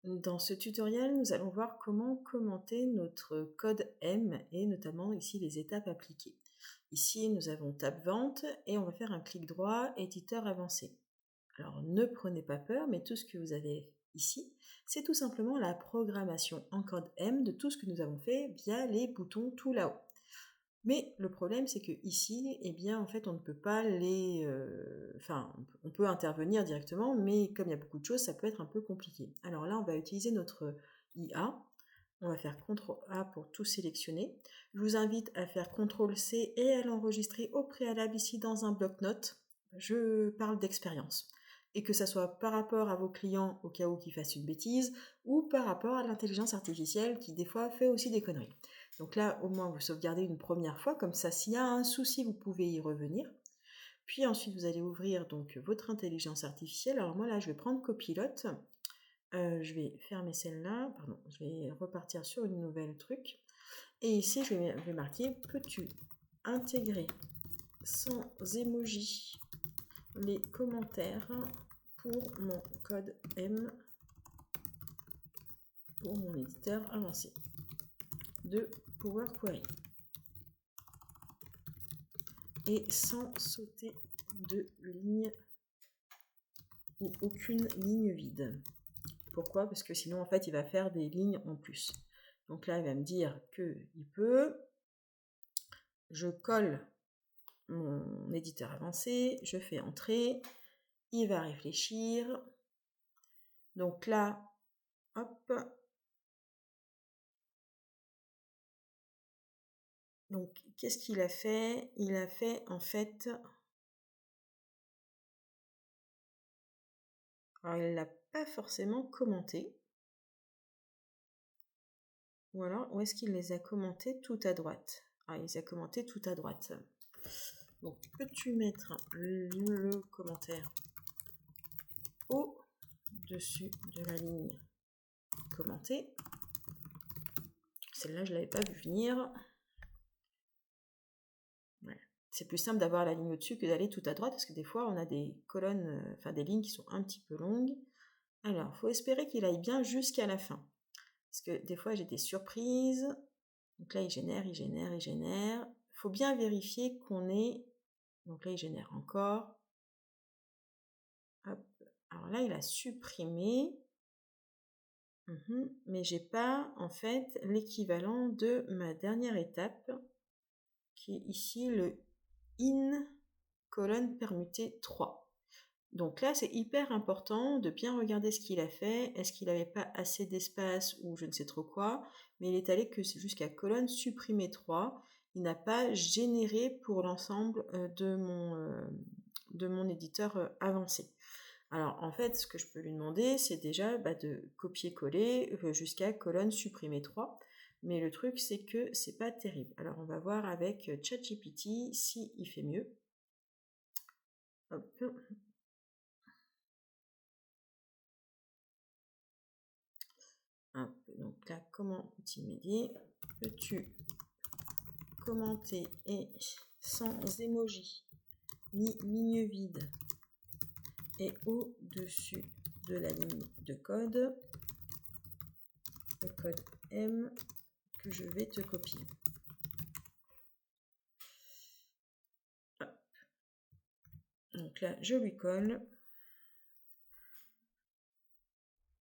Dans ce tutoriel, nous allons voir comment commenter notre code M et notamment ici les étapes appliquées. Ici, nous avons table vente et on va faire un clic droit, éditeur avancé. Alors, ne prenez pas peur, mais tout ce que vous avez ici, c'est tout simplement la programmation en code M de tout ce que nous avons fait via les boutons tout là-haut. Mais le problème, c'est que ici, eh bien, en fait, on ne peut pas on peut intervenir directement, mais comme il y a beaucoup de choses, ça peut être un peu compliqué. Alors là, on va utiliser notre IA. On va faire CTRL A pour tout sélectionner. Je vous invite à faire CTRL-C et à l'enregistrer au préalable ici dans un bloc-notes. Je parle d'expérience. Et que ça soit par rapport à vos clients au cas où qu'ils fassent une bêtise, ou par rapport à l'intelligence artificielle qui des fois fait aussi des conneries. Donc là, au moins, vous sauvegardez une première fois, comme ça, s'il y a un souci, vous pouvez y revenir. Puis ensuite, vous allez ouvrir donc votre intelligence artificielle. Alors moi, là, je vais prendre Copilote. Je vais fermer celle-là. Pardon, je vais repartir sur une nouvelle truc. Et ici, je vais marquer « Peux-tu intégrer sans emoji les commentaires pour mon code M pour mon éditeur avancé de Power Query ?» et sans sauter de ligne ou aucune ligne vide. Pourquoi? Parce que sinon, en fait, il va faire des lignes en plus. Donc là, il va me dire qu'il peut. Je colle mon éditeur avancé, je fais entrer, il va réfléchir. Donc là, hop. Donc, qu'est-ce qu'il a fait? Il a fait, en fait... Alors, il ne l'a pas forcément commenté. Ou alors, où est-ce qu'il les a commentés tout à droite? Ah, il les a commentés tout à droite. Donc, peux-tu mettre le commentaire au-dessus de la ligne commentée? Celle-là, je ne l'avais pas vu venir. Ouais. C'est plus simple d'avoir la ligne au-dessus que d'aller tout à droite, parce que des fois, on a des colonnes, des lignes qui sont un petit peu longues. Alors, il faut espérer qu'il aille bien jusqu'à la fin. Parce que des fois, j'ai des surprises. Donc là, il génère. Il faut bien vérifier qu'on est... Donc là, il génère encore. Hop. Alors là, il a supprimé. Mais j'ai pas, en fait, l'équivalent de ma dernière étape, qui est ici le in colonne permutée 3. Donc là, c'est hyper important de bien regarder ce qu'il a fait. Est-ce qu'il n'avait pas assez d'espace ou je ne sais trop quoi, mais il est allé que jusqu'à colonne supprimée 3. Il n'a pas généré pour l'ensemble de mon éditeur avancé. Alors en fait, ce que je peux lui demander, c'est déjà de copier-coller jusqu'à colonne supprimée 3. Mais le truc, c'est que c'est pas terrible. Alors on va voir avec ChatGPT s'il fait mieux. Hop. Donc là, comment multimédia, peux-tu commenter et sans emoji ni ligne vide et au-dessus de la ligne de code, le code M que je vais te copier. Hop. Donc là, je lui colle.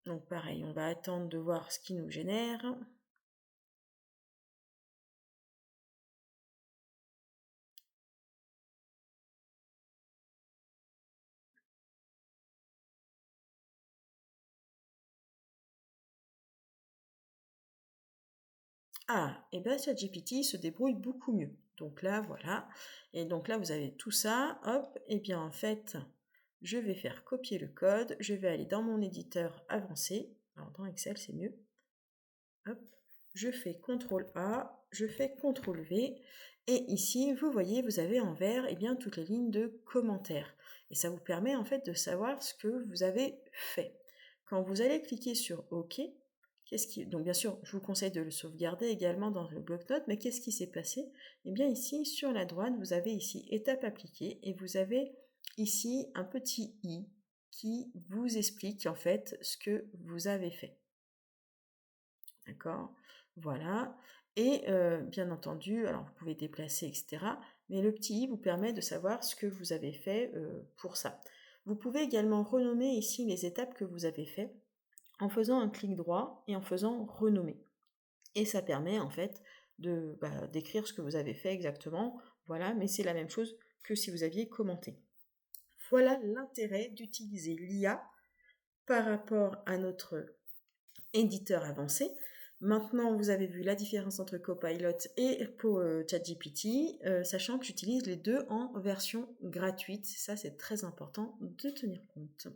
Donc pareil, on va attendre de voir ce qui nous génère. Ah, et bien ChatGPT se débrouille beaucoup mieux. Donc là, voilà. Et donc là, vous avez tout ça. Hop, et bien en fait, je vais faire copier le code. Je vais aller dans mon éditeur avancé. Alors dans Excel, c'est mieux. Hop, je fais CTRL-A, je fais CTRL-V. Et ici, vous voyez, vous avez en vert toutes les lignes de commentaires. Et ça vous permet en fait de savoir ce que vous avez fait. Quand vous allez cliquer sur OK, donc bien sûr, je vous conseille de le sauvegarder également dans le bloc-notes, mais qu'est-ce qui s'est passé? Eh bien ici, sur la droite, vous avez ici étape appliquée et vous avez ici un petit i qui vous explique en fait ce que vous avez fait. D'accord? Voilà. Et bien entendu, alors vous pouvez déplacer, et cetera, mais le petit i vous permet de savoir ce que vous avez fait, pour ça. Vous pouvez également renommer ici les étapes que vous avez fait en faisant un clic droit et en faisant renommer. Et ça permet en fait d'écrire ce que vous avez fait exactement, voilà, mais c'est la même chose que si vous aviez commenté. Voilà l'intérêt d'utiliser l'IA par rapport à notre éditeur avancé. Maintenant, vous avez vu la différence entre Copilot et ChatGPT, sachant que j'utilise les deux en version gratuite. Ça, c'est très important de tenir compte.